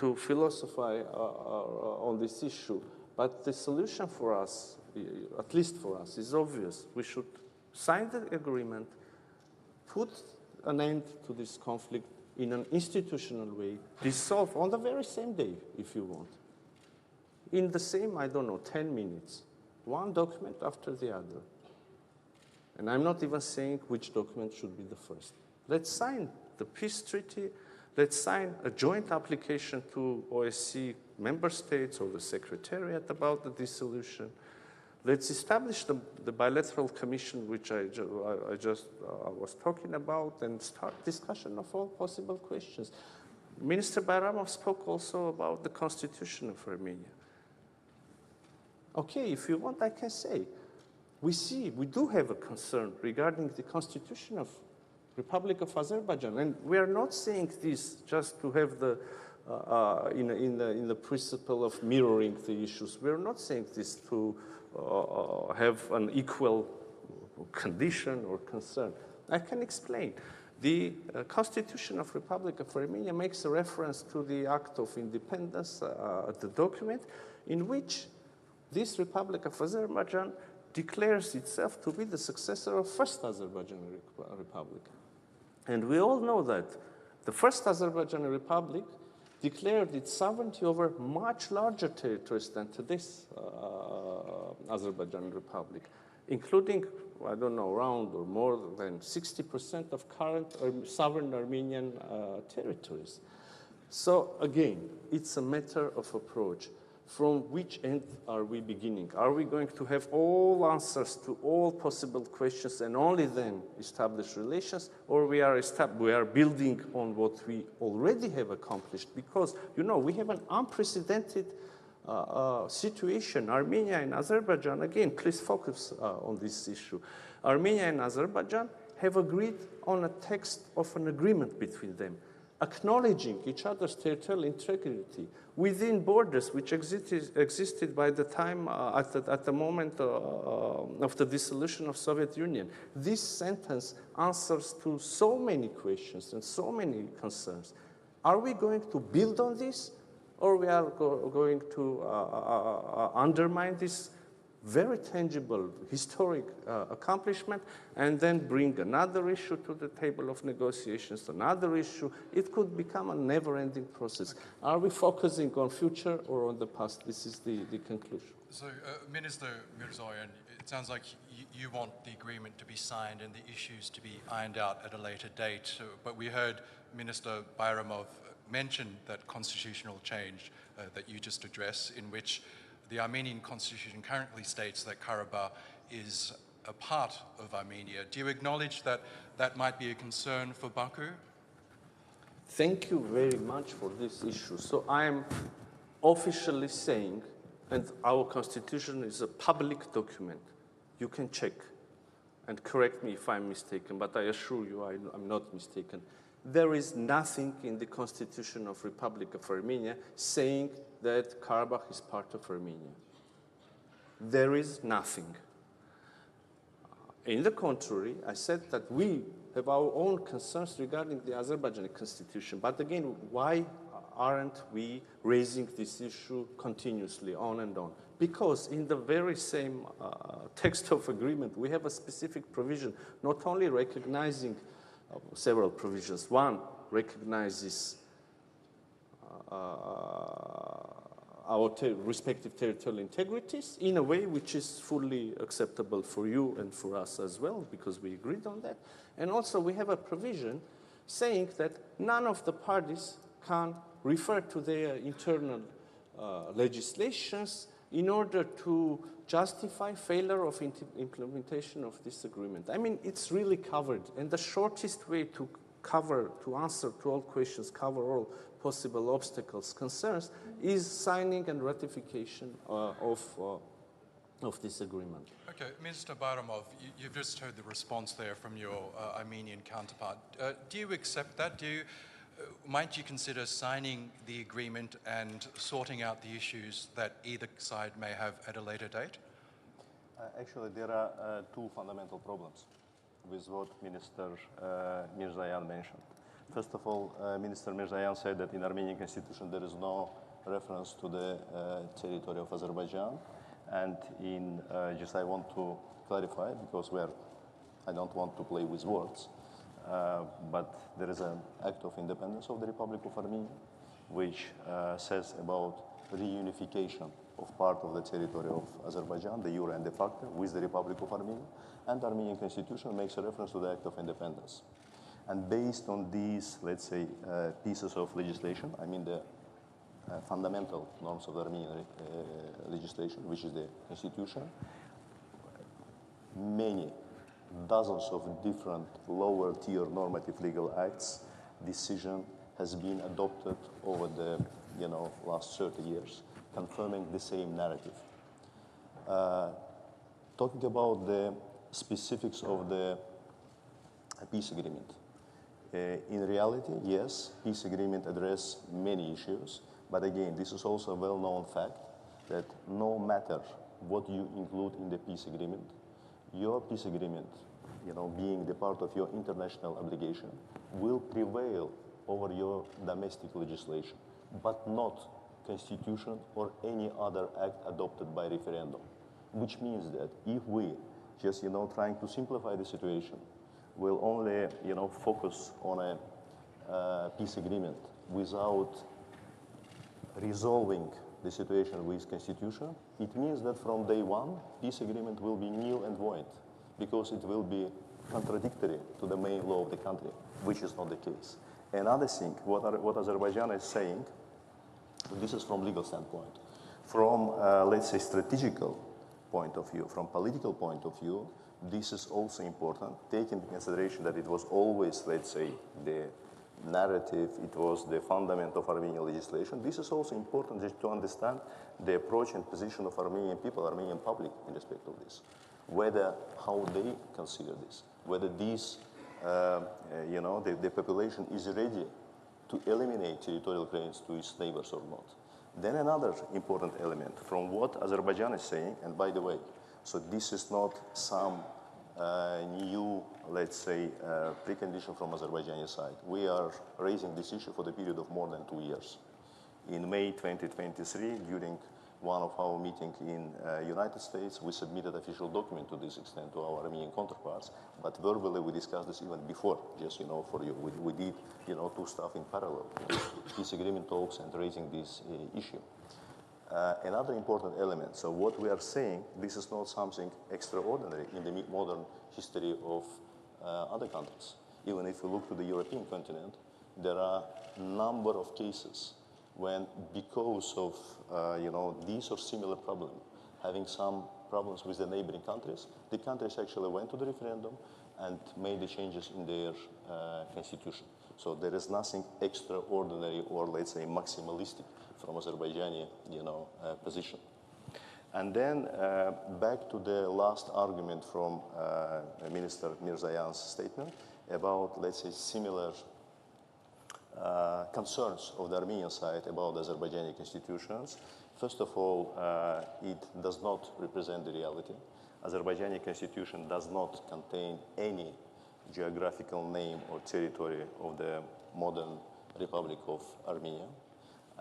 to philosophize on this issue. But the solution for us, at least for us, is obvious. We should sign the agreement, put an end to this conflict in an institutional way, dissolve on the very same day, if you want. In the same, I don't know, 10 minutes. One document after the other. And I'm not even saying which document should be the first. Let's sign the peace treaty. Let's sign a joint application to OSCE member states or the Secretariat about the dissolution. Let's establish the bilateral commission, which I was talking about, and start discussion of all possible questions. Minister Bayramov spoke also about the constitution of Armenia. Okay, if you want, I can say, we do have a concern regarding the constitution of Republic of Azerbaijan, and we are not saying this just to have the in the principle of mirroring the issues. We are not saying this to have an equal condition or concern. I can explain. The Constitution of Republic of Armenia makes a reference to the Act of Independence, the document, in which this Republic of Azerbaijan declares itself to be the successor of First Azerbaijani Republic. And we all know that the First Azerbaijani Republic declared its sovereignty over much larger territories than today's Azerbaijani Republic, including, I don't know, around or more than 60% of current sovereign Armenian territories. So again, it's a matter of approach. From which end are we beginning? Are we going to have all answers to all possible questions and only then establish relations, or we are building on what we already have accomplished? Because, you know, we have an unprecedented situation. Armenia and Azerbaijan, again, please focus on this issue. Armenia and Azerbaijan have agreed on a text of an agreement between them, acknowledging each other's territorial integrity within borders which existed by the time, at the moment of the dissolution of Soviet Union. This sentence answers to so many questions and so many concerns. Are we going to build on this, or we are going to undermine this very tangible historic accomplishment and then bring another issue to the table of negotiations, another issue? It could become a never-ending process. Are we focusing on future or on the past? This is the conclusion. So, Minister Mիրզոյան, it sounds like you want the agreement to be signed and the issues to be ironed out at a later date. But we heard Minister Bayramov mention that constitutional change that you just addressed, in which the Armenian constitution currently states that Karabakh is a part of Armenia. Do you acknowledge that that might be a concern for Baku? Thank you very much for this issue. So I am officially saying, and our constitution is a public document. You can check and correct me if I'm mistaken, but I assure you I'm not mistaken. There is nothing in the Constitution of Republic of Armenia saying that Karabakh is part of Armenia. There is nothing. In the contrary, I said that we have our own concerns regarding the Azerbaijani constitution. But again, why aren't we raising this issue continuously on and on? Because in the very same text of agreement, we have a specific provision, not only recognizing several provisions. One recognizes our respective territorial integrities in a way which is fully acceptable for you and for us as well, because we agreed on that. And also we have a provision saying that none of the parties can refer to their internal legislations in order to justify failure of implementation of this agreement. I mean, it's really covered. And the shortest way to answer to all questions, cover all possible obstacles, concerns, is signing and ratification of this agreement. Okay, Mr. Bayramov, you've just heard the response there from your Armenian counterpart. Do you accept that? Might you consider signing the agreement and sorting out the issues that either side may have at a later date? Actually, there are two fundamental problems with what Minister Mիրզոյան mentioned. First of all, Minister Mիրզոյան said that in Armenian constitution there is no reference to the territory of Azerbaijan. And just I want to clarify, because I don't want to play with words, but there is an act of independence of the Republic of Armenia, which says about reunification of part of the territory of Azerbaijan, de jure and de facto, with the Republic of Armenia. And the Armenian constitution makes a reference to the act of independence. And based on these, let's say, pieces of legislation, I mean the fundamental norms of the Armenian legislation, which is the constitution, many dozens of different lower tier normative legal acts, decision has been adopted over the last 30 years, confirming the same narrative. Talking about the specifics of the peace agreement. In reality, yes, peace agreement addresses many issues, but again, this is also a well-known fact that no matter what you include in the peace agreement, your peace agreement, being the part of your international obligation, will prevail over your domestic legislation, but not constitution or any other act adopted by referendum. Which means that if we just, trying to simplify the situation, will only, focus on a peace agreement without resolving the situation with constitution, it means that from day one, peace agreement will be nil and void, because it will be contradictory to the main law of the country, which is not the case. Another thing, what Azerbaijan is saying, this is from legal standpoint. From, let's say, strategical point of view, from political point of view, this is also important, taking into consideration that it was always, let's say, the narrative, it was the fundament of Armenian legislation. This is also important just to understand the approach and position of Armenian people, Armenian public in respect of this. How they consider this, whether this, the population is ready to eliminate territorial claims to its neighbors or not. Then another important element from what Azerbaijan is saying, and by the way, so this is not some new, let's say, precondition from Azerbaijani side. We are raising this issue for the period of more than 2 years. In May 2023, during one of our meetings in United States, we submitted official document to this extent to our Armenian counterparts, but verbally we discussed this even before, just, for you. We did, two stuff in parallel, peace agreement talks and raising this issue. Another important element, so what we are saying, this is not something extraordinary in the modern history of other countries. Even if we look to the European continent, there are a number of cases when, because of these or similar problem, having some problems with the neighboring countries, the countries actually went to the referendum and made the changes in their constitution. So there is nothing extraordinary or, let's say, maximalistic from Azerbaijani, position. And then back to the last argument from Minister Mիրզոյան's statement about, let's say, similar concerns of the Armenian side about the Azerbaijani constitutions. First of all, it does not represent the reality. Azerbaijani constitution does not contain any geographical name or territory of the modern Republic of Armenia.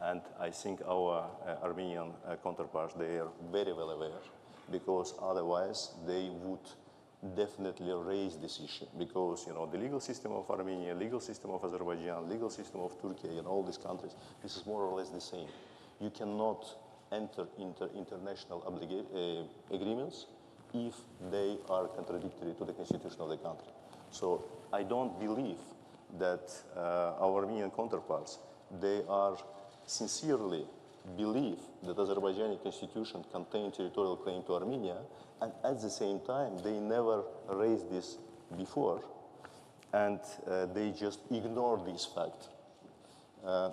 And I think our Armenian counterparts, they are very well aware, because otherwise they would definitely raise this issue, because the legal system of Armenia, legal system of Azerbaijan, legal system of Turkey and all these countries, this is more or less the same. You cannot enter into international agreements if they are contradictory to the constitution of the country. So I don't believe that our Armenian counterparts, they are sincerely believe that Azerbaijani constitution contains territorial claim to Armenia, and at the same time, they never raised this before, and they just ignore this fact,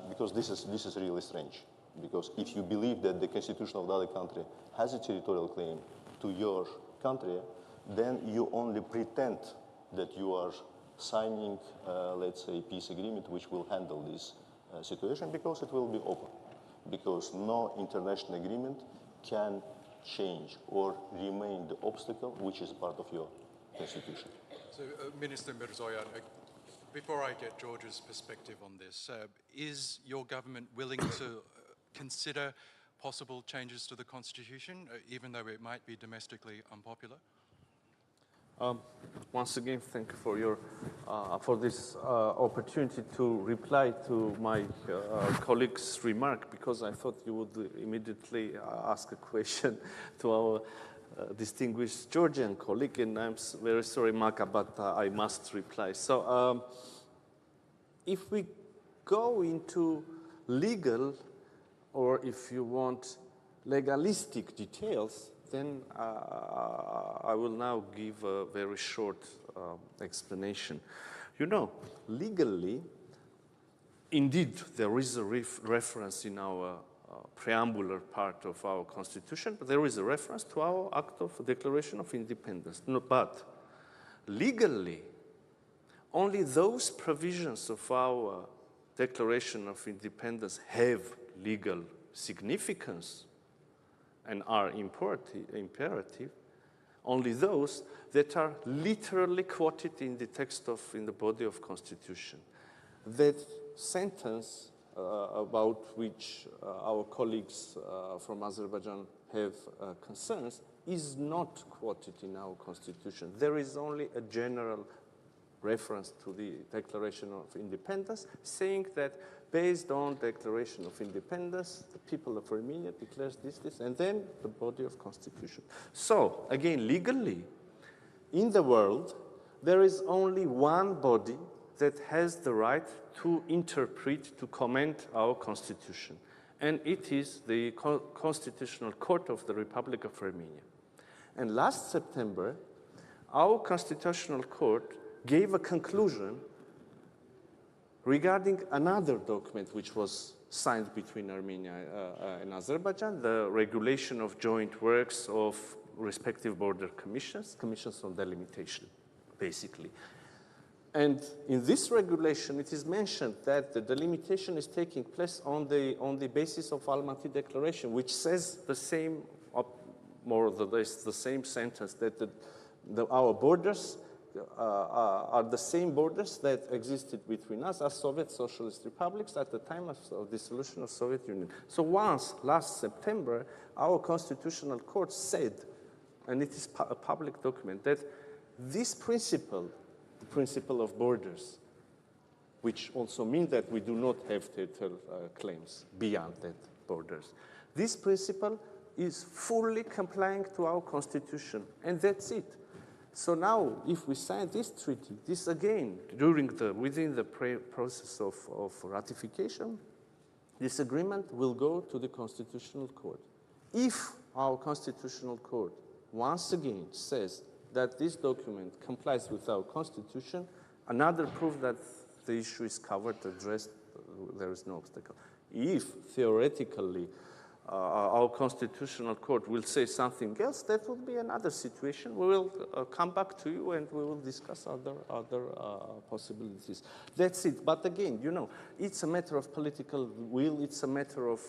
because this is really strange. Because if you believe that the constitution of the other country has a territorial claim to your country, then you only pretend that you are signing, let's say, peace agreement which will handle this situation, because it will be open. Because no international agreement can change or remain the obstacle which is part of your constitution. So, Minister Mիրզոյան, Before I get Georgia's perspective on this, is your government willing to consider possible changes to the constitution, even though it might be domestically unpopular? Once again, thank you for your for this opportunity to reply to my colleague's remark, because I thought you would immediately ask a question to our distinguished Georgian colleague, and I'm very sorry, Maka, but I must reply. So, if we go into legal, or if you want legalistic details, then I will now give a very short explanation. You know, legally, indeed, there is a reference in our preambular part of our constitution, but there is a reference to our Act of Declaration of Independence. No, but legally, only those provisions of our Declaration of Independence have legal significance and are imperative, only those that are literally quoted in the text in the body of Constitution. That sentence about which our colleagues from Azerbaijan have concerns is not quoted in our Constitution. There is only a general reference to the Declaration of Independence, saying that based on Declaration of Independence, the people of Armenia declares this, and then the body of Constitution. So, again, legally, in the world, there is only one body that has the right to interpret, to comment our Constitution, and it is the Constitutional Court of the Republic of Armenia. And last September, our Constitutional Court gave a conclusion regarding another document which was signed between Armenia and Azerbaijan, the regulation of joint works of respective border commissions on delimitation, basically. And in this regulation, it is mentioned that the delimitation is taking place on the basis of Almaty Declaration, which says the same, more or less the same sentence, that our borders are the same borders that existed between us as Soviet Socialist republics at the time of dissolution of Soviet Union. So once, last September, our Constitutional Court said, and it is a public document, that this principle, the principle of borders, which also means that we do not have territorial claims beyond that borders, this principle is fully complying to our Constitution, and that's it. So now, if we sign this treaty, this again, within the process of ratification, this agreement will go to the Constitutional Court. If our Constitutional Court once again says that this document complies with our Constitution, another proof that the issue is covered, addressed, there is no obstacle. If theoretically our Constitutional Court will say something else, that will be another situation. We will come back to you and we will discuss other possibilities. That's it. But again, you know, it's a matter of political will, it's a matter of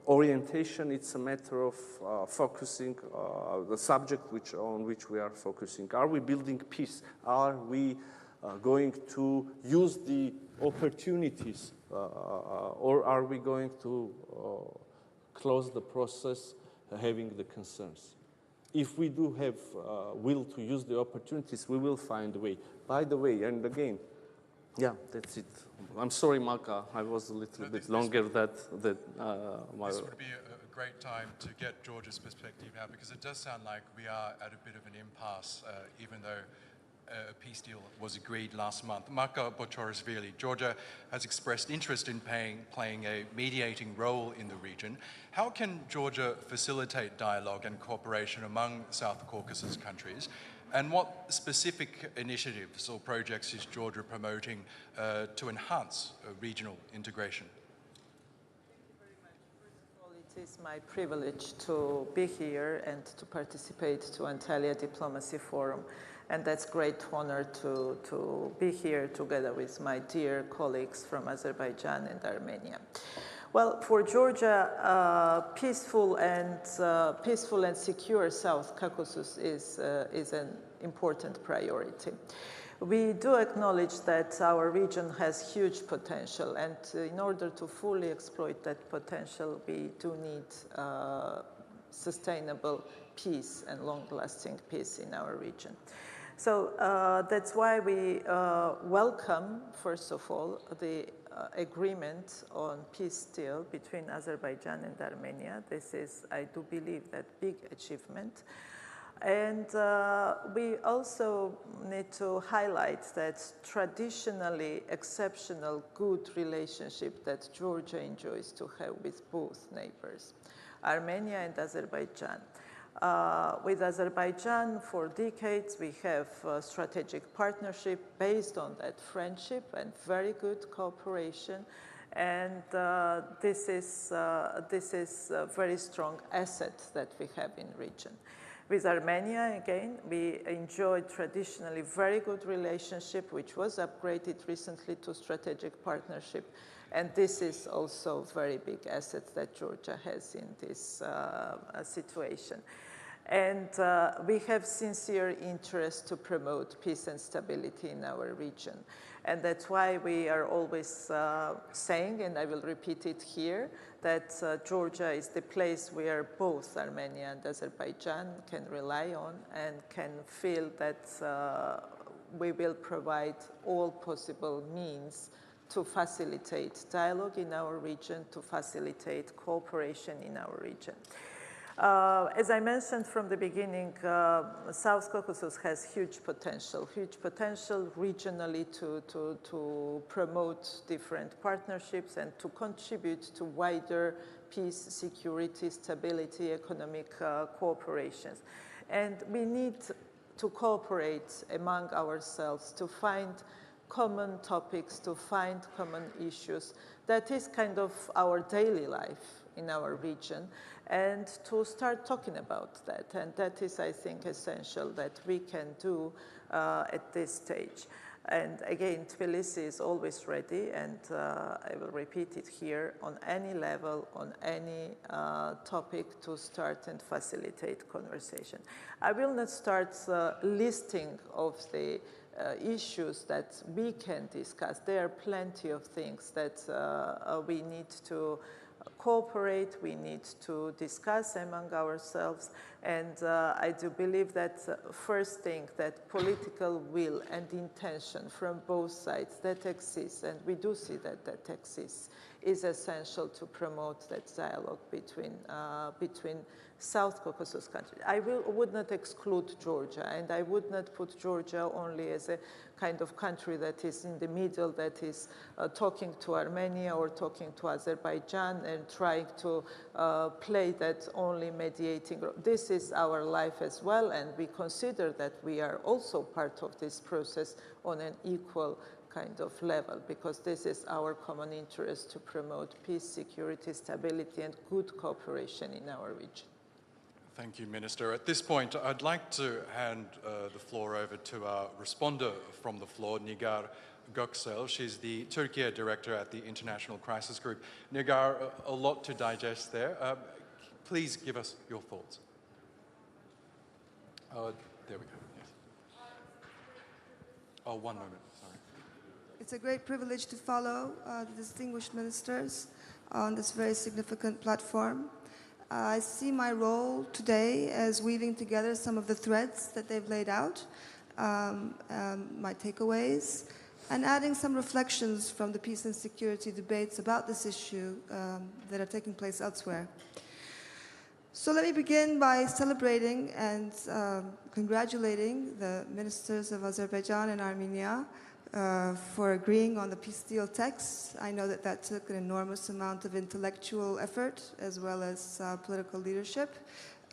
orientation, it's a matter of focusing the subject on which we are focusing. Are we building peace? Are we going to use the opportunities, or are we going to close the process having the concerns? If we do have will to use the opportunities, we will find a way. By the way, and again, yeah, that's it. I'm sorry, Malka, I was a little bit longer This would be a great time to get Georgia's perspective now, because it does sound like we are at a bit of an impasse, even though a peace deal was agreed last month. Marko Bochorisvili, Georgia has expressed interest in playing a mediating role in the region. How can Georgia facilitate dialogue and cooperation among South Caucasus countries? And what specific initiatives or projects is Georgia promoting to enhance regional integration? It is my privilege to be here and to participate to Antalya Diplomacy Forum. And that's great honor to be here together with my dear colleagues from Azerbaijan and Armenia. Well, for Georgia, peaceful and secure South Caucasus is an important priority. We do acknowledge that our region has huge potential, and in order to fully exploit that potential, we do need sustainable peace and long-lasting peace in our region. So that's why we welcome, first of all, the agreement on peace deal between Azerbaijan and Armenia. This is, I do believe, that big achievement. And we also need to highlight that traditionally exceptional good relationship that Georgia enjoys to have with both neighbors, Armenia and Azerbaijan. With Azerbaijan, for decades, we have a strategic partnership based on that friendship and very good cooperation. And this is a very strong asset that we have in region. With Armenia, again, we enjoyed traditionally very good relationship, which was upgraded recently to strategic partnership. And this is also a very big asset that Georgia has in this situation. And we have sincere interest to promote peace and stability in our region. And that's why we are always saying, and I will repeat it here, that Georgia is the place where both Armenia and Azerbaijan can rely on and can feel that we will provide all possible means to facilitate dialogue in our region, to facilitate cooperation in our region. As I mentioned from the beginning, South Caucasus has huge potential regionally to promote different partnerships and to contribute to wider peace, security, stability, economic cooperations. And we need to cooperate among ourselves to find common topics, to find common issues. That is kind of our daily life in our region, and to start talking about that. And that is, I think, essential that we can do at this stage. And again, Tbilisi is always ready, and I will repeat it here, on any level, on any topic, to start and facilitate conversation. I will not start listing of the issues that we can discuss. There are plenty of things that we need to cooperate, we need to discuss among ourselves, and I do believe that first thing, that political will and intention from both sides that exists, and we do see that that exists, is essential to promote that dialogue between South Caucasus countries. I would not exclude Georgia, and I would not put Georgia only as a kind of country that is in the middle, that is talking to Armenia or talking to Azerbaijan and trying to play that only mediating role. This is our life as well, and we consider that we are also part of this process on an equal kind of level, because this is our common interest to promote peace, security, stability, and good cooperation in our region. Thank you, Minister. At this point, I'd like to hand the floor over to our responder from the floor, Nigar Göksel. She's the Turkey Director at the International Crisis Group. Nigar, a lot to digest there. Please give us your thoughts. There we go. Yes. Oh, one moment. Sorry. It's a great privilege to follow the distinguished ministers on this very significant platform. I see my role today as weaving together some of the threads that they've laid out, my takeaways, and adding some reflections from the peace and security debates about this issue that are taking place elsewhere. So let me begin by celebrating and congratulating the ministers of Azerbaijan and Armenia for agreeing on the peace deal text. I know that that took an enormous amount of intellectual effort as well as political leadership.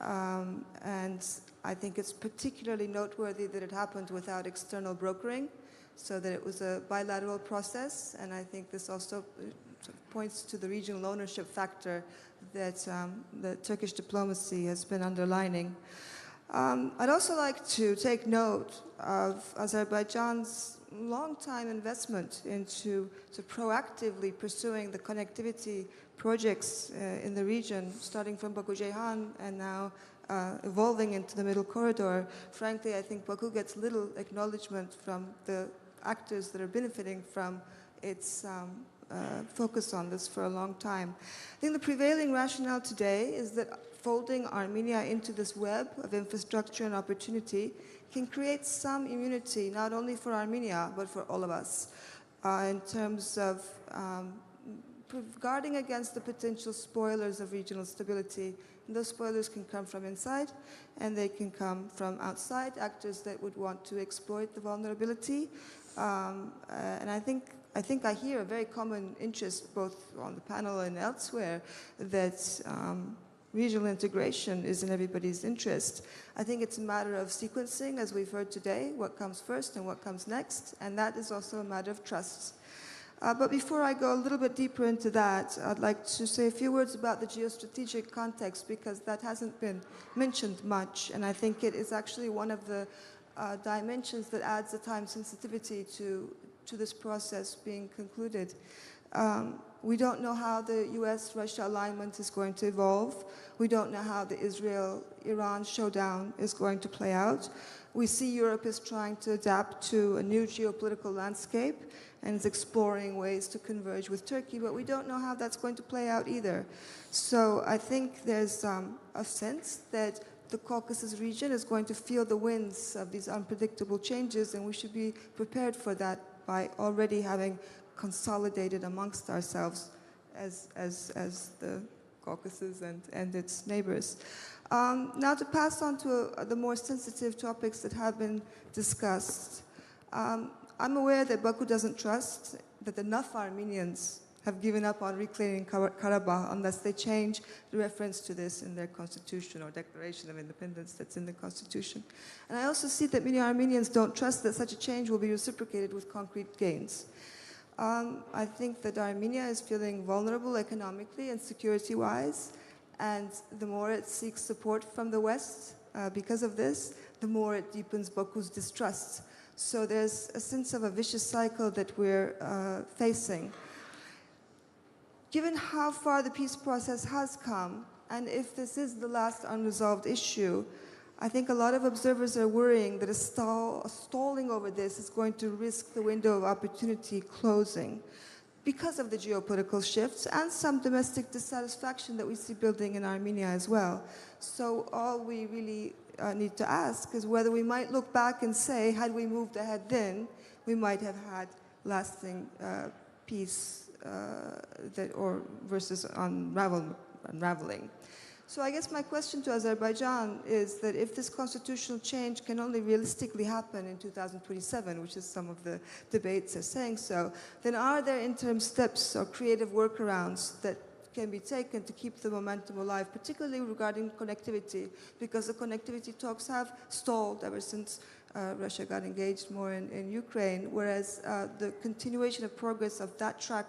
And I think it's particularly noteworthy that it happened without external brokering, so that it was a bilateral process. And I think this also points to the regional ownership factor that the Turkish diplomacy has been underlining. I'd also like to take note of Azerbaijan's long-time investment into proactively pursuing the connectivity projects in the region, starting from Baku Ceyhan and now evolving into the middle corridor, frankly, I think Baku gets little acknowledgement from the actors that are benefiting from its focus on this for a long time. I think the prevailing rationale today is that folding Armenia into this web of infrastructure and opportunity can create some immunity, not only for Armenia, but for all of us, in terms of guarding against the potential spoilers of regional stability. And those spoilers can come from inside, and they can come from outside, actors that would want to exploit the vulnerability. And I think I hear a very common interest, both on the panel and elsewhere, that regional integration is in everybody's interest. I think it's a matter of sequencing, as we've heard today, what comes first and what comes next, and that is also a matter of trust. But before I go a little bit deeper into that, I'd like to say a few words about the geostrategic context, because that hasn't been mentioned much, and I think it is actually one of the dimensions that adds a time sensitivity to this process being concluded. We don't know how the US-Russia alignment is going to evolve. We don't know how the Israel-Iran showdown is going to play out. We see Europe is trying to adapt to a new geopolitical landscape and is exploring ways to converge with Turkey, but we don't know how that's going to play out either. So I think there's a sense that the Caucasus region is going to feel the winds of these unpredictable changes, and we should be prepared for that by already having consolidated amongst ourselves as the Caucasus and its neighbors. Now to pass on to the more sensitive topics that have been discussed. I'm aware that Baku doesn't trust that enough Armenians have given up on reclaiming Karabakh unless they change the reference to this in their constitution or declaration of independence that's in the constitution. And I also see that many Armenians don't trust that such a change will be reciprocated with concrete gains. I think that Armenia is feeling vulnerable economically and security-wise, and the more it seeks support from the West because of this, the more it deepens Baku's distrust. So there's a sense of a vicious cycle that we're facing. Given how far the peace process has come, and if this is the last unresolved issue, I think a lot of observers are worrying that a stalling over this is going to risk the window of opportunity closing because of the geopolitical shifts and some domestic dissatisfaction that we see building in Armenia as well. So all we really need to ask is whether we might look back and say, had we moved ahead then, we might have had lasting peace versus unraveling. So I guess my question to Azerbaijan is that if this constitutional change can only realistically happen in 2027, which is some of the debates are saying so, then are there interim steps or creative workarounds that can be taken to keep the momentum alive, particularly regarding connectivity, because the connectivity talks have stalled ever since Russia got engaged more in Ukraine, whereas the continuation of progress of that track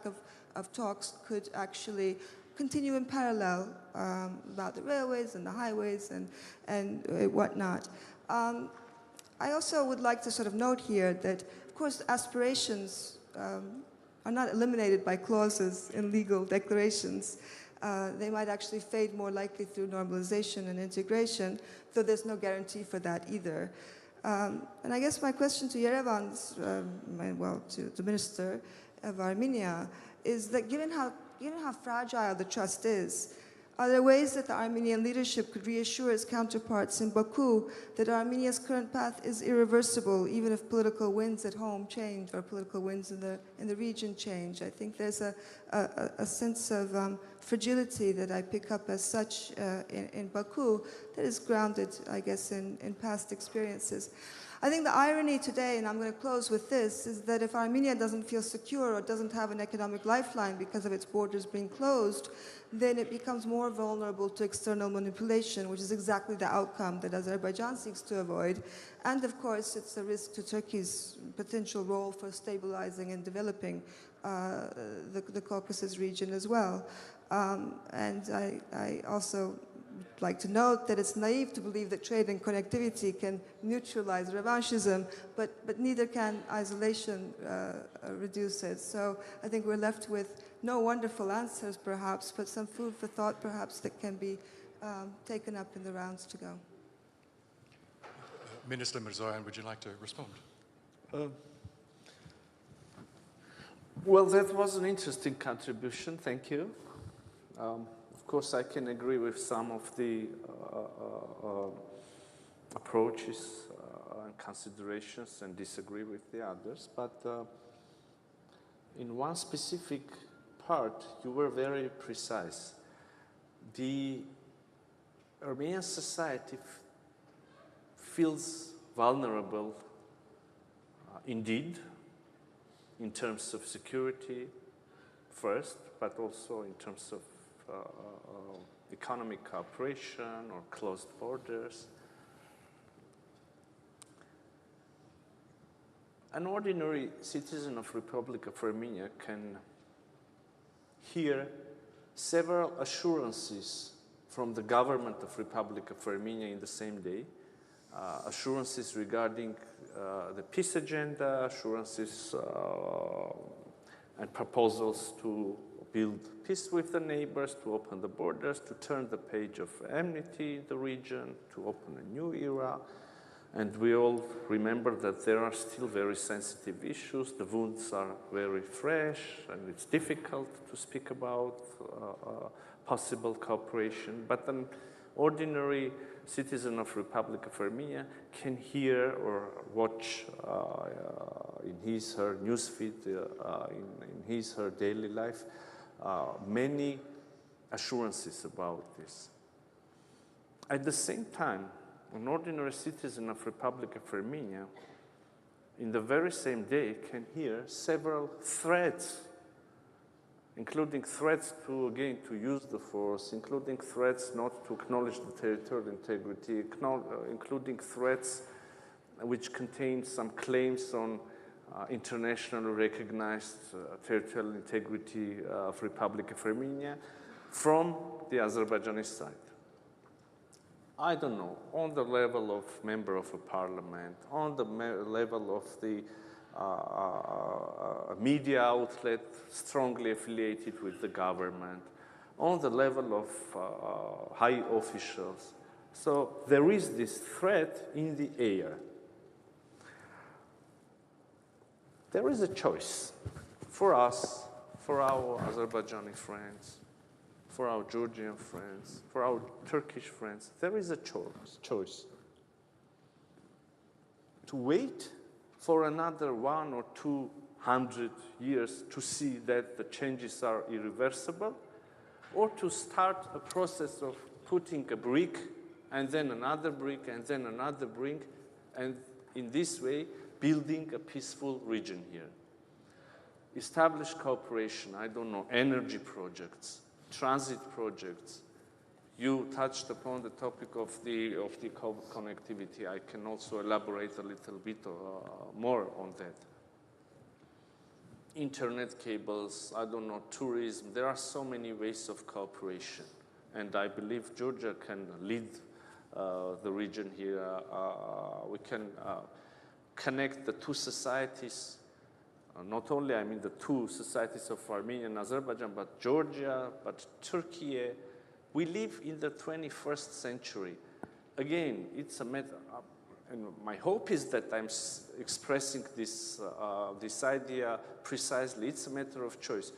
of talks could actually continue in parallel about the railways and the highways and whatnot. I also would like to sort of note here that, of course, aspirations are not eliminated by clauses in legal declarations. They might actually fade more likely through normalization and integration, though there's no guarantee for that either. And I guess my question to Yerevan's, to the Minister of Armenia, is that given how fragile the trust is, are there ways that the Armenian leadership could reassure its counterparts in Baku that Armenia's current path is irreversible, even if political winds at home change or political winds in the region change? I think there's a sense of fragility that I pick up as such in Baku that is grounded, I guess, in past experiences. I think the irony today, and I'm going to close with this, is that if Armenia doesn't feel secure or doesn't have an economic lifeline because of its borders being closed, then it becomes more vulnerable to external manipulation, which is exactly the outcome that Azerbaijan seeks to avoid. And of course, it's a risk to Turkey's potential role for stabilizing and developing the Caucasus region as well. And I also like to note that it's naive to believe that trade and connectivity can neutralize revanchism, but neither can isolation reduce it. So I think we're left with no wonderful answers, perhaps, but some food for thought, perhaps, that can be taken up in the rounds to go. Minister Mիրզոյան, would you like to respond? Well, that was an interesting contribution. Thank you. Of course, I can agree with some of the approaches and considerations and disagree with the others. But in one specific part, you were very precise. The Armenian society feels vulnerable indeed, in terms of security first, but also in terms of economic cooperation or closed borders. An ordinary citizen of Republic of Armenia can hear several assurances from the government of Republic of Armenia in the same day, assurances regarding the peace agenda, assurances and proposals to build peace with the neighbors, to open the borders, to turn the page of enmity in the region, to open a new era. And we all remember that there are still very sensitive issues. The wounds are very fresh, and it's difficult to speak about possible cooperation. But an ordinary citizen of Republic of Armenia can hear or watch in his or her newsfeed, in his or her daily life, many assurances about this. At the same time, an ordinary citizen of Republic of Armenia, in the very same day, can hear several threats, including threats to, again, to use the force, including threats not to acknowledge the territorial integrity, including threats which contain some claims on internationally recognized territorial integrity of Republic of Armenia from the Azerbaijani side. I don't know, on the level of member of a parliament, on the level of the media outlet strongly affiliated with the government, on the level of high officials. So there is this threat in the air. There is a choice for us, for our Azerbaijani friends, for our Georgian friends, for our Turkish friends. There is a choice to wait for another 100 or 200 years to see that the changes are irreversible, or to start a process of putting a brick and then another brick and then another brick, and in this way building a peaceful region here. Establish cooperation, I don't know, energy projects, transit projects. You touched upon the topic of the connectivity. I can also elaborate a little bit more on that. Internet cables, I don't know, tourism. There are so many ways of cooperation. And I believe Georgia can lead the region here. We can connect the two societies. Not only, I mean, the two societies of Armenia and Azerbaijan, but Georgia, but Turkey. We live in the 21st century. Again, it's a matter, and my hope is that I'm expressing this idea precisely. It's a matter of choice.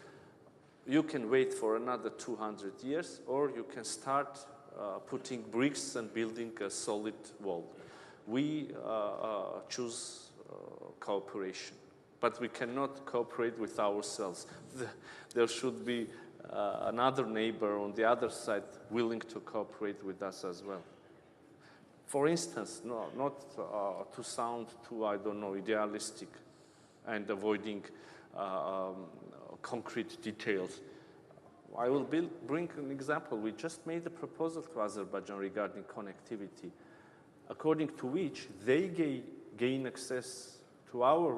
You can wait for another 200 years, or you can start putting bricks and building a solid wall. We choose cooperation. But we cannot cooperate with ourselves. There should be another neighbor on the other side willing to cooperate with us as well. For instance, not to sound too, I don't know, idealistic and avoiding concrete details. I will bring an example. We just made a proposal to Azerbaijan regarding connectivity, according to which they gain access to our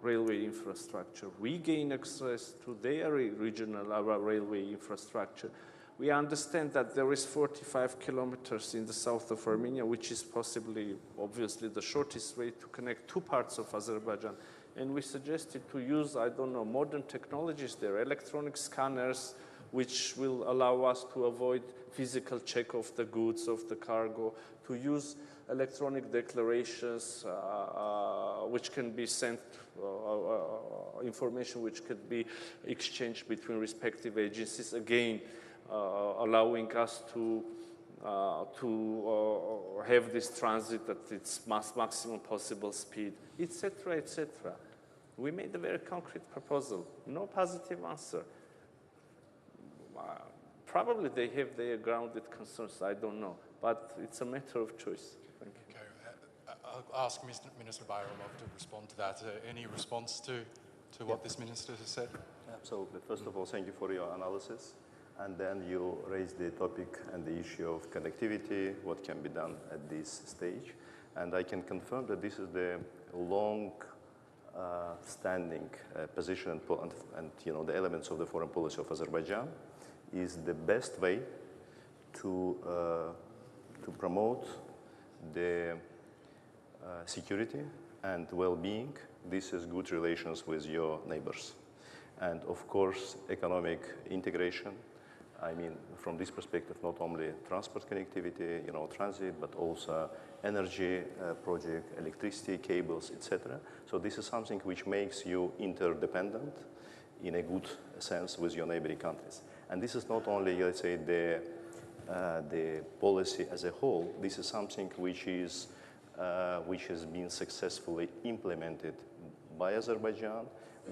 railway infrastructure. We gain access to their regional railway infrastructure. We understand that there is 45 kilometers in the south of Armenia, which is possibly, obviously, the shortest way to connect two parts of Azerbaijan. And we suggested to use, I don't know, modern technologies there, electronic scanners, which will allow us to avoid physical check of the goods, of the cargo, to use electronic declarations which can be sent, information which could be exchanged between respective agencies, again, allowing us to have this transit at its maximum possible speed, etc., etc. We made a very concrete proposal, no positive answer. Probably they have their grounded concerns, I don't know, but it's a matter of choice. Thank you. Okay. I'll ask Minister Bayramov to respond to that. Any response to what this minister has said? Absolutely. First of all, thank you for your analysis. And then you raised the topic and the issue of connectivity, what can be done at this stage. And I can confirm that this is the long standing position and the elements of the foreign policy of Azerbaijan is the best way to promote the security and well-being. This is good relations with your neighbors. And of course, economic integration. I mean, from this perspective, not only transport connectivity, transit, but also energy project, electricity cables, etc. So this is something which makes you interdependent in a good sense with your neighboring countries. And this is not only, let's say, the policy as a whole. This is something which has been successfully implemented by Azerbaijan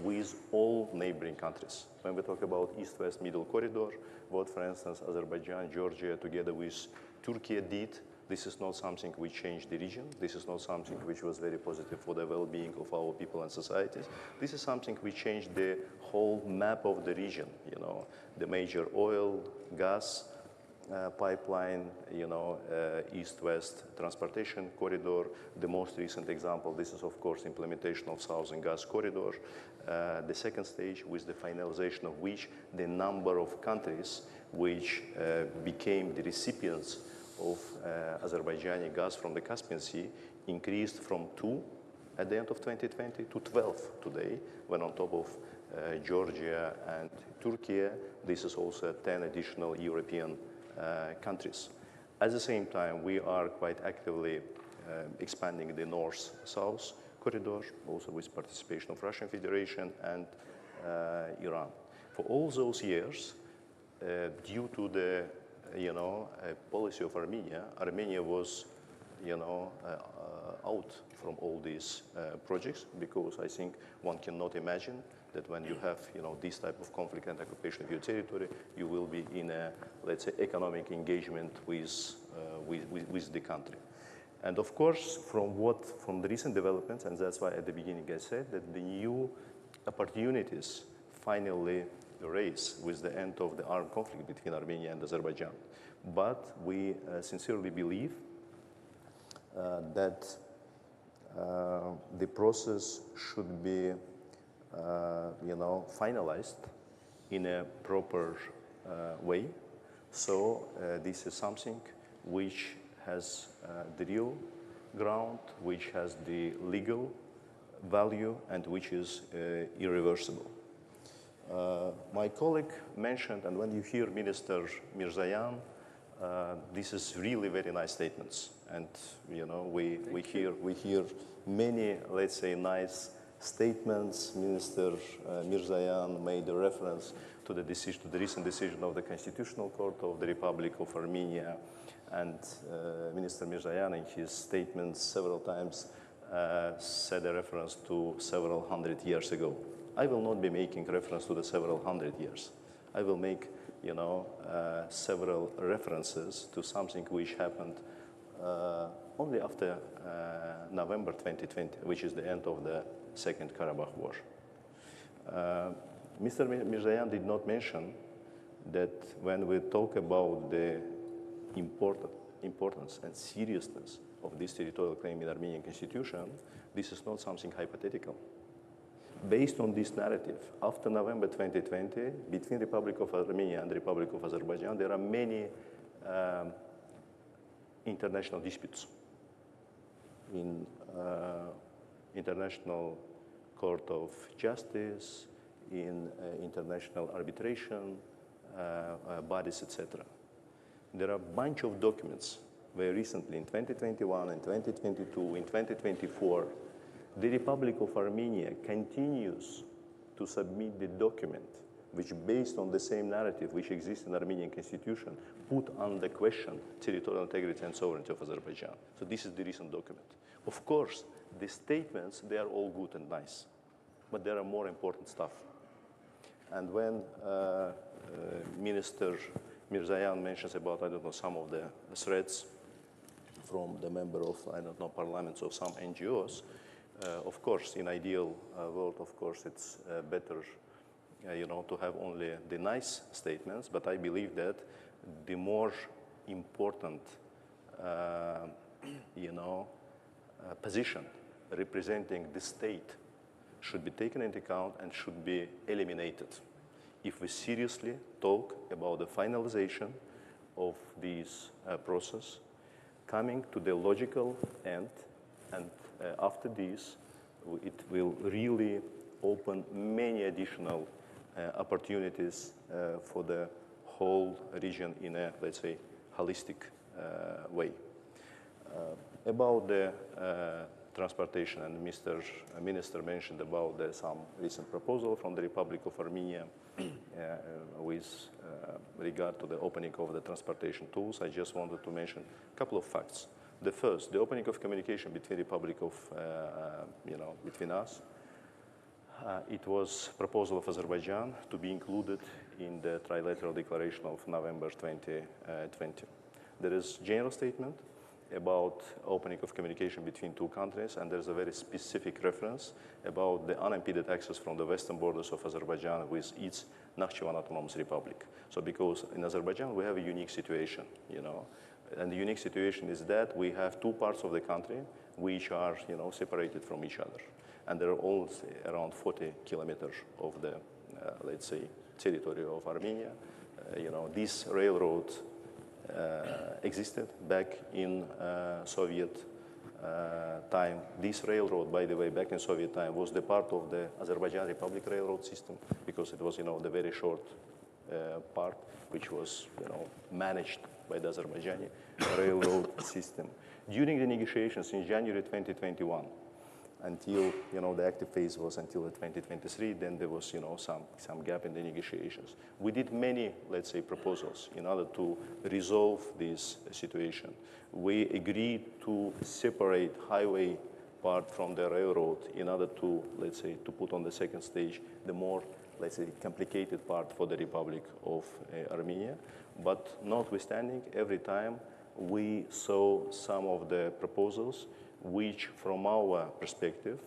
with all neighboring countries. When we talk about East-West Middle Corridor, what, for instance, Azerbaijan, Georgia, together with Turkey did, this is not something which changed the region. This is not something which was very positive for the well-being of our people and societies. This is something which changed the whole map of the region, the major oil, gas pipeline, East-West transportation corridor. The most recent example, this is, of course, implementation of Southern Gas Corridor. The second stage, with the finalization of which the number of countries which became the recipients of Azerbaijani gas from the Caspian Sea increased from 2 at the end of 2020 to 12 today, when on top of Georgia and Turkey, this is also 10 additional European countries. At the same time, we are quite actively expanding the north-south corridor, also with participation of Russian Federation and Iran. For all those years, due to the policy of Armenia, Armenia was out from all these projects, because I think one cannot imagine that when you have this type of conflict and occupation of your territory, you will be in a, let's say, economic engagement with the country. And of course, from the recent developments, and that's why at the beginning I said that the new opportunities finally raise with the end of the armed conflict between Armenia and Azerbaijan. But we sincerely believe that the process should be finalized in a proper way. So this is something which has the real ground, which has the legal value, and which is irreversible. My colleague mentioned, and when you hear Minister Mիրզոյան, this is really very nice statements, and we hear many, let's say, nice statements. Minister Mիրզոյան made a reference to the recent decision of the Constitutional Court of the Republic of Armenia, and Minister Mիրզոյան in his statements several times said a reference to several hundred years ago. I will not be making reference to the several hundred years. I will make several references to something which happened only after November 2020, which is the end of the Second Karabakh War. Mr. Mիրզոյան did not mention that when we talk about the importance and seriousness of this territorial claim in the Armenian constitution, this is not something hypothetical. Based on this narrative, after November 2020, between the Republic of Armenia and the Republic of Azerbaijan, there are many international disputes in International Court of Justice, in international arbitration bodies, etc. There are a bunch of documents very recently, in 2021, in 2022, in 2024, the Republic of Armenia continues to submit the document which, based on the same narrative which exists in the Armenian constitution, put under question territorial integrity and sovereignty of Azerbaijan. So this is the recent document. Of course, the statements, they are all good and nice, but there are more important stuff. And when Minister Mիրզոյանին mentions about, I don't know, some of the threats from the member of, I don't know, parliaments of some NGOs, of course, in ideal world, of course, it's better, to have only the nice statements, but I believe that the more important, position representing the state should be taken into account and should be eliminated if we seriously talk about the finalization of this process, coming to the logical end, and after this, it will really open many additional opportunities for the whole region in a, let's say, holistic way. About the transportation, and Mr. Minister mentioned about some recent proposal from the Republic of Armenia with regard to the opening of the transportation tools. I just wanted to mention a couple of facts. The first, the opening of communication between Republic of, between us. It was proposal of Azerbaijan to be included in the trilateral declaration of November 2020. There is general statement about opening of communication between two countries, and there's a very specific reference about the unimpeded access from the western borders of Azerbaijan with its Nakhchivan Autonomous Republic. So because in Azerbaijan we have a unique situation, and the unique situation is that we have two parts of the country which are, separated from each other. And there are all around 40 kilometers of the, let's say, territory of Armenia. This railroad existed back in Soviet time. This railroad, by the way, back in Soviet time, was the part of the Azerbaijan Republic railroad system because it was, the very short part which was, managed by the Azerbaijani railroad system. During the negotiations in January 2021, until the active phase was until 2023, then there was some gap in the negotiations. We did many, let's say, proposals in order to resolve this situation. We agreed to separate highway part from the railroad in order to, let's say, to put on the second stage the more, let's say, complicated part for the Republic of Armenia. But notwithstanding, every time we saw some of the proposals which, from our perspective,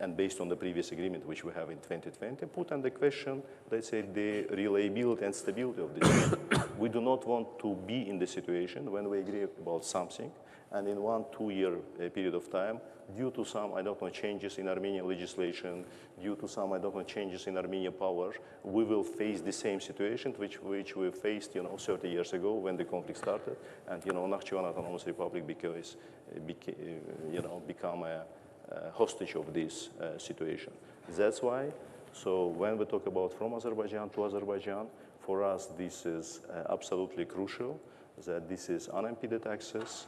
and based on the previous agreement which we have in 2020, put under question, let's say, the reliability and stability of this. We do not want to be in the situation when we agree about something, and in 1-2 year period of time, due to some, changes in Armenian legislation, due to some, changes in Armenian power, we will face the same situation which we faced, 30 years ago when the conflict started, and, Nakhchivan Autonomous Republic become a hostage of this situation. That's why, so when we talk about from Azerbaijan to Azerbaijan, for us this is absolutely crucial, that this is unimpeded access,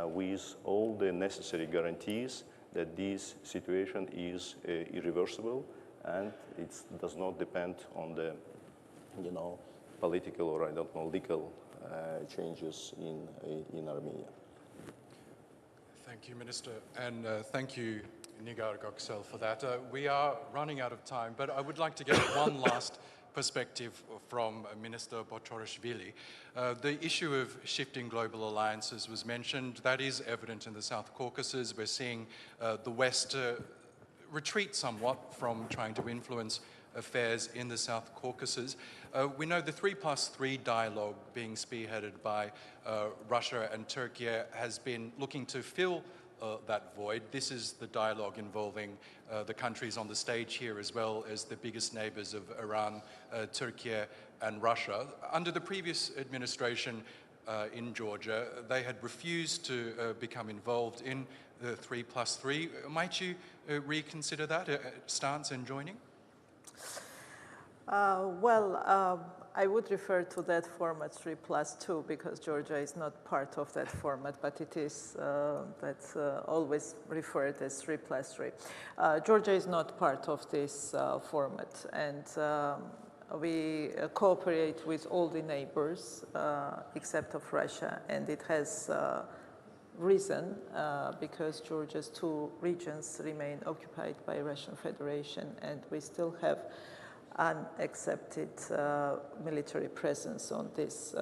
with all the necessary guarantees that this situation is irreversible and it does not depend on the, political or legal changes in Armenia. Thank you, Minister, and thank you, Nigar Göksel, for that. We are running out of time, but I would like to get one last perspective from Minister Bochorishvili. The issue of shifting global alliances was mentioned. That is evident in the South Caucasus. We're seeing the West retreat somewhat from trying to influence affairs in the South Caucasus. We know the 3+3 dialogue being spearheaded by Russia and Turkey has been looking to fill that void. This is the dialogue involving the countries on the stage here as well as the biggest neighbors of Iran, Turkey and Russia. Under the previous administration in Georgia, they had refused to become involved in the 3+3. Might you reconsider that stance and joining? I would refer to that format 3+2 because Georgia is not part of that format, but it is that's always referred as 3+3. Georgia is not part of this format, and we cooperate with all the neighbors except of Russia, and it has reason because Georgia's 2 regions remain occupied by Russian Federation, and we still have unaccepted military presence on these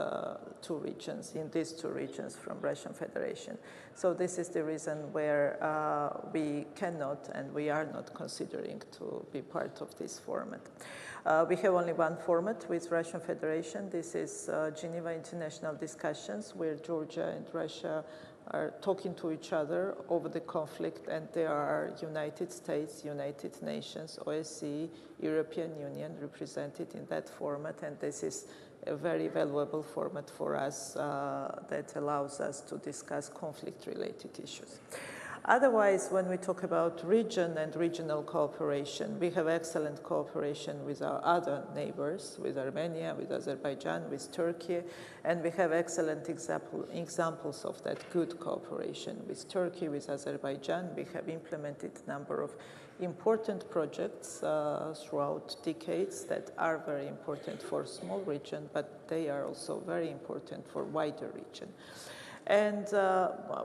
2 regions, in these 2 regions from Russian Federation. So this is the reason where we cannot and we are not considering to be part of this format. We have only one format with Russian Federation. This is Geneva International Discussions, where Georgia and Russia are talking to each other over the conflict, and there are United States, United Nations, OSCE, European Union represented in that format, and this is a very valuable format for us that allows us to discuss conflict-related issues. Otherwise, when we talk about region and regional cooperation, we have excellent cooperation with our other neighbors, with Armenia, with Azerbaijan, with Turkey, and we have excellent examples of that good cooperation. With Turkey, with Azerbaijan, we have implemented a number of important projects throughout decades that are very important for a small region, but they are also very important for wider region. And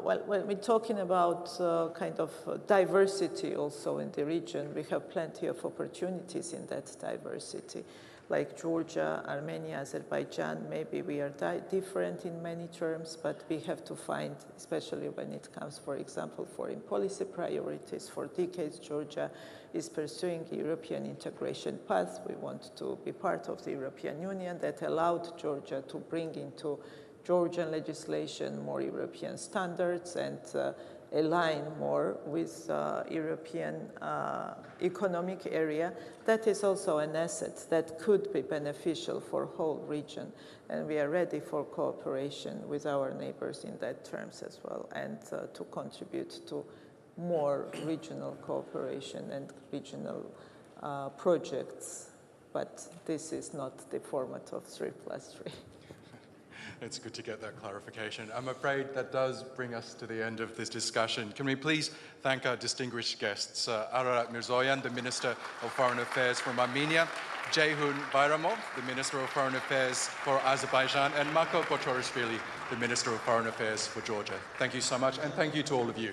when we're talking about kind of diversity also in the region, we have plenty of opportunities in that diversity. Like Georgia, Armenia, Azerbaijan, maybe we are different in many terms, but we have to find, especially when it comes, for example, foreign policy priorities. For decades, Georgia is pursuing a European integration path. We want to be part of the European Union. That allowed Georgia to bring into Georgian legislation more European standards and align more with European economic area. That is also an asset that could be beneficial for whole region, and we are ready for cooperation with our neighbors in that terms as well, and to contribute to more regional cooperation and regional projects, but this is not the format of 3+3. It's good to get that clarification. I'm afraid that does bring us to the end of this discussion. Can we please thank our distinguished guests, Ararat Mիրզոյան, the Minister of Foreign Affairs from Armenia, Ceyhun Bayramov, the Minister of Foreign Affairs for Azerbaijan, and Mako Potorishvili, the Minister of Foreign Affairs for Georgia. Thank you so much, and thank you to all of you.